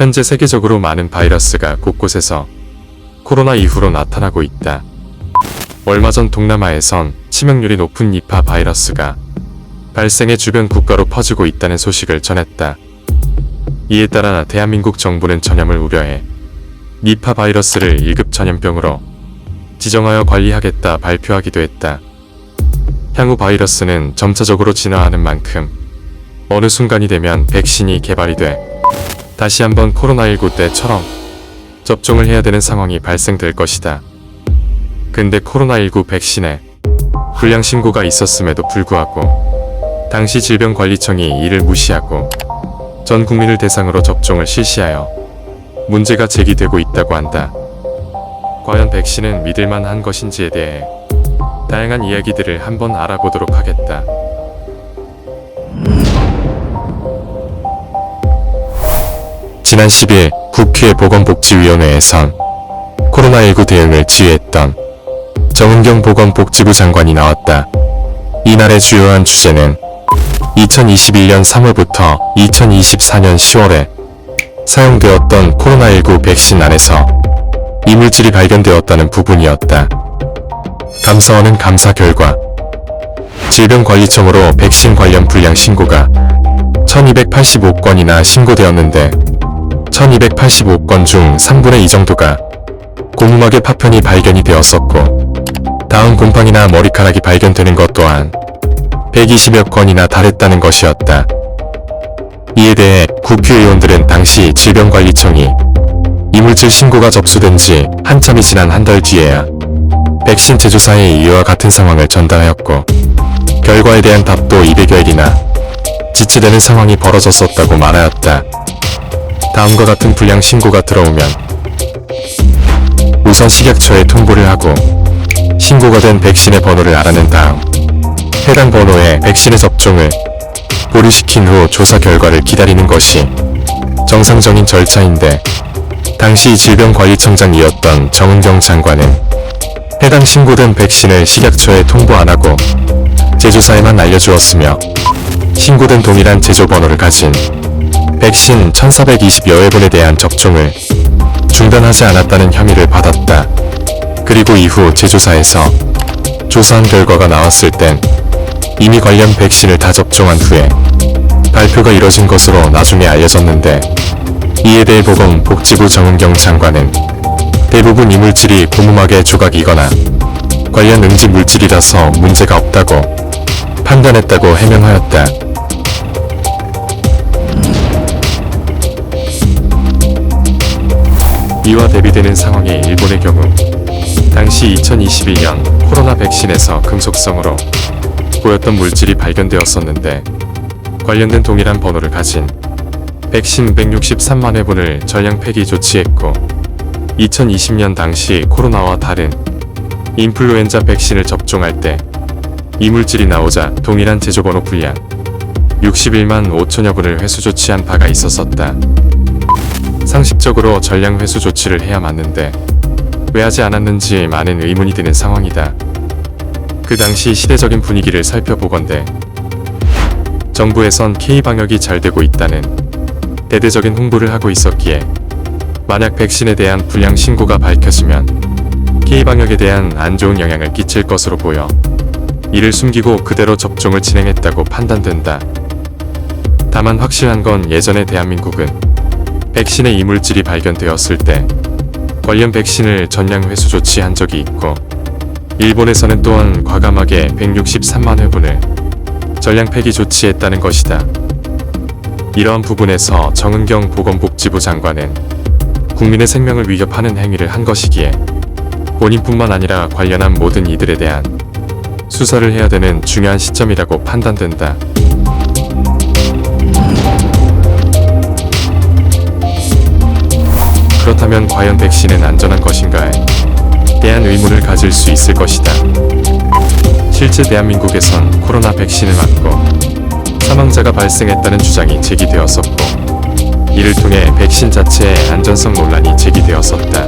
현재 세계적으로 많은 바이러스가 곳곳에서 코로나 이후로 나타나고 있다. 얼마 전 동남아에선 치명률이 높은 니파 바이러스가 발생해 주변 국가로 퍼지고 있다는 소식을 전했다. 이에 따라 대한민국 정부는 전염을 우려해 니파 바이러스를 1급 전염병으로 지정하여 관리하겠다 발표하기도 했다. 향후 바이러스는 점차적으로 진화하는 만큼 어느 순간이 되면 백신이 개발이 돼 다시 한번 코로나19 때처럼 접종을 해야 되는 상황이 발생될 것이다. 근데 코로나19 백신에 불량 신고가 있었음에도 불구하고 당시 질병관리청이 이를 무시하고 전 국민을 대상으로 접종을 실시하여 문제가 제기되고 있다고 한다. 과연 백신은 믿을만한 것인지에 대해 다양한 이야기들을 한번 알아보도록 하겠다. 지난 10일 국회 보건복지위원회에선 코로나19 대응을 지휘했던 정은경 보건복지부 장관이 나왔다. 이날의 주요한 주제는 2021년 3월부터 2024년 10월에 사용되었던 코로나19 백신 안에서 이물질이 발견되었다는 부분이었다. 감사원은 감사 결과 질병관리청으로 백신 관련 불량 신고가 1285건이나 신고되었는데 1285건 중 3분의 2 정도가 고무막의 파편이 발견이 되었었고 다운 곰팡이나 머리카락이 발견되는 것 또한 120여 건이나 달했다는 것이었다. 이에 대해 국회의원들은 당시 질병관리청이 이물질 신고가 접수된 지 한참이 지난 한 달 뒤에야 백신 제조사에 이와 같은 상황을 전달하였고 결과에 대한 답도 200여 일이나 지체되는 상황이 벌어졌었다고 말하였다. 다음과 같은 불량 신고가 들어오면 우선 식약처에 통보를 하고 신고가 된 백신의 번호를 알아낸 다음 해당 번호에 백신의 접종을 보류시킨 후 조사 결과를 기다리는 것이 정상적인 절차인데 당시 질병관리청장이었던 정은경 장관은 해당 신고된 백신을 식약처에 통보 안하고 제조사에만 알려주었으며 신고된 동일한 제조번호를 가진 백신 1420여 회분에 대한 접종을 중단하지 않았다는 혐의를 받았다. 그리고 이후 제조사에서 조사한 결과가 나왔을 땐 이미 관련 백신을 다 접종한 후에 발표가 이뤄진 것으로 나중에 알려졌는데 이에 대해 보건복지부 정은경 장관은 대부분 이물질이 고무막의 조각이거나 관련 응집 물질이라서 문제가 없다고 판단했다고 해명하였다. 이와 대비되는 상황의 일본의 경우 당시 2021년 코로나 백신에서 금속성으로 보였던 물질이 발견되었었는데 관련된 동일한 번호를 가진 백신 163만 회분을 전량 폐기 조치했고 2020년 당시 코로나와 다른 인플루엔자 백신을 접종할 때 이물질이 나오자 동일한 제조번호 분량 61만 5천여 분을 회수 조치한 바가 있었었다. 상식적으로 전량 회수 조치를 해야 맞는데 왜 하지 않았는지 많은 의문이 드는 상황이다. 그 당시 시대적인 분위기를 살펴보건대 정부에선 K방역이 잘 되고 있다는 대대적인 홍보를 하고 있었기에 만약 백신에 대한 불량 신고가 밝혀지면 K방역에 대한 안 좋은 영향을 끼칠 것으로 보여 이를 숨기고 그대로 접종을 진행했다고 판단된다. 다만 확실한 건 예전에 대한민국은 백신의 이물질이 발견되었을 때 관련 백신을 전량 회수 조치한 적이 있고 일본에서는 또한 과감하게 163만 회분을 전량 폐기 조치했다는 것이다. 이러한 부분에서 정은경 보건복지부 장관은 국민의 생명을 위협하는 행위를 한 것이기에 본인뿐만 아니라 관련한 모든 이들에 대한 수사를 해야 되는 중요한 시점이라고 판단된다. 그렇다면 과연 백신은 안전한 것인가에 대한 의문을 가질 수 있을 것이다. 실제 대한민국에선 코로나 백신을 맞고 사망자가 발생했다는 주장이 제기되었었고 이를 통해 백신 자체의 안전성 논란이 제기되었었다.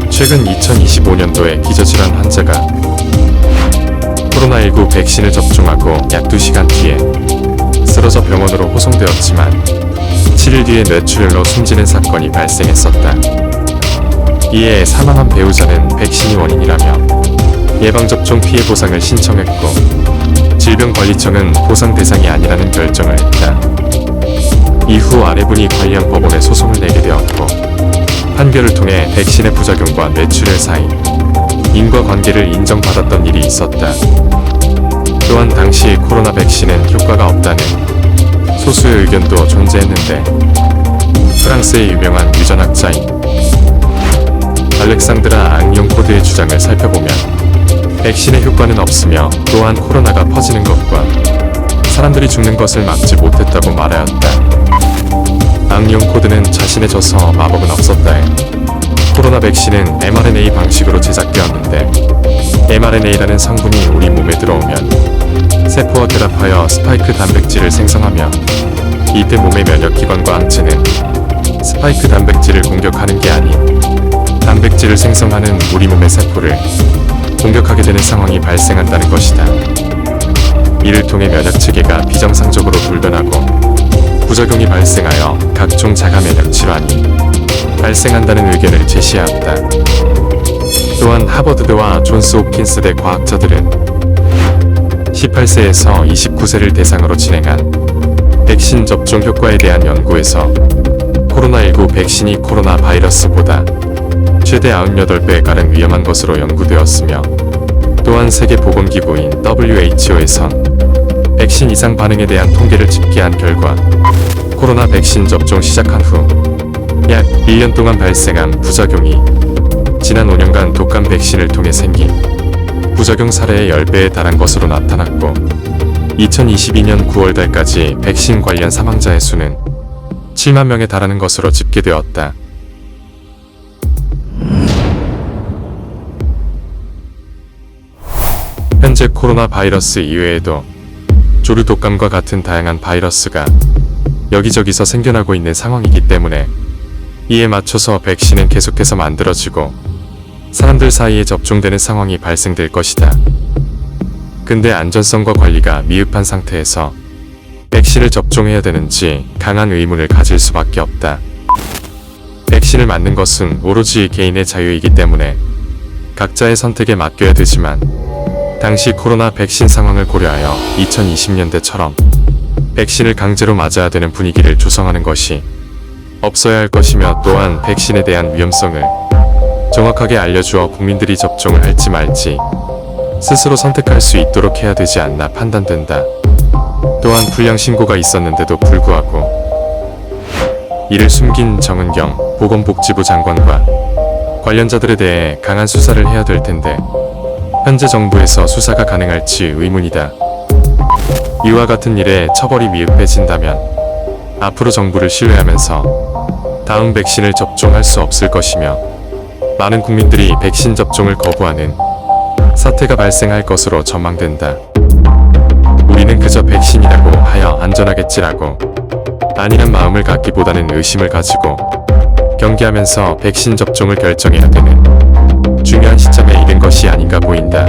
최근 2025년도에 기저질환 환자가 코로나19 백신을 접종하고 약 2시간 뒤에 쓰러져 병원으로 호송되었지만 7일 뒤에 뇌출혈로 숨지는 사건이 발생했었다. 이에 사망한 배우자는 백신이 원인이라며 예방접종 피해 보상을 신청했고 질병관리청은 보상 대상이 아니라는 결정을 했다. 이후 아내분이 관련 법원에 소송을 내게 되었고 판결을 통해 백신의 부작용과 뇌출혈 사이 인과관계를 인정받았던 일이 있었다. 또한 당시 코로나 백신은 효과가 없다는 소수의 의견도 존재했는데 프랑스의 유명한 유전학자인 알렉산드라 앙용코드의 주장을 살펴보면 백신의 효과는 없으며 또한 코로나가 퍼지는 것과 사람들이 죽는 것을 막지 못했다고 말하였다. 앙용코드는 자신의 저서 마법은 없었다에 코로나 백신은 mRNA 방식으로 제작되었는데 mRNA라는 성분이 우리 몸에 들어오면 세포와 결합하여 스파이크 단백질을 생성하며 이때 몸의 면역기관과 항체는 스파이크 단백질을 공격하는 게 아닌 단백질을 생성하는 우리 몸의 세포를 공격하게 되는 상황이 발생한다는 것이다. 이를 통해 면역체계가 비정상적으로 돌변하고 부작용이 발생하여 각종 자가 면역 질환이 발생한다는 의견을 제시하였다. 또한 하버드대와 존스 홉킨스대 과학자들은 18세에서 29세를 대상으로 진행한 백신 접종 효과에 대한 연구에서 코로나19 백신이 코로나 바이러스보다 최대 98배가량 위험한 것으로 연구되었으며 또한 세계보건기구인 WHO에선 백신 이상 반응에 대한 통계를 집계한 결과 코로나 백신 접종 시작한 후 약 1년 동안 발생한 부작용이 지난 5년간 독감 백신을 통해 생긴 부작용 사례의 10배에 달한 것으로 나타났고 2022년 9월달까지 백신 관련 사망자의 수는 7만 명에 달하는 것으로 집계되었다. 현재 코로나 바이러스 이외에도 조류 독감과 같은 다양한 바이러스가 여기저기서 생겨나고 있는 상황이기 때문에 이에 맞춰서 백신은 계속해서 만들어지고 사람들 사이에 접종되는 상황이 발생될 것이다. 근데 안전성과 관리가 미흡한 상태에서 백신을 접종해야 되는지 강한 의문을 가질 수밖에 없다. 백신을 맞는 것은 오로지 개인의 자유이기 때문에 각자의 선택에 맡겨야 되지만 당시 코로나 백신 상황을 고려하여 2020년대처럼 백신을 강제로 맞아야 되는 분위기를 조성하는 것이 없어야 할 것이며 또한 백신에 대한 위험성을 정확하게 알려주어 국민들이 접종을 할지 말지 스스로 선택할 수 있도록 해야 되지 않나 판단된다. 또한 불량 신고가 있었는데도 불구하고 이를 숨긴 정은경 보건복지부 장관과 관련자들에 대해 강한 수사를 해야 될 텐데 현재 정부에서 수사가 가능할지 의문이다. 이와 같은 일에 처벌이 미흡해진다면 앞으로 정부를 신뢰하면서 다음 백신을 접종할 수 없을 것이며 많은 국민들이 백신 접종을 거부하는 사태가 발생할 것으로 전망된다. 우리는 그저 백신이라고 하여 안전하겠지라고 안일한 마음을 갖기보다는 의심을 가지고 경계하면서 백신 접종을 결정해야 되는 중요한 시점에 이른 것이 아닌가 보인다.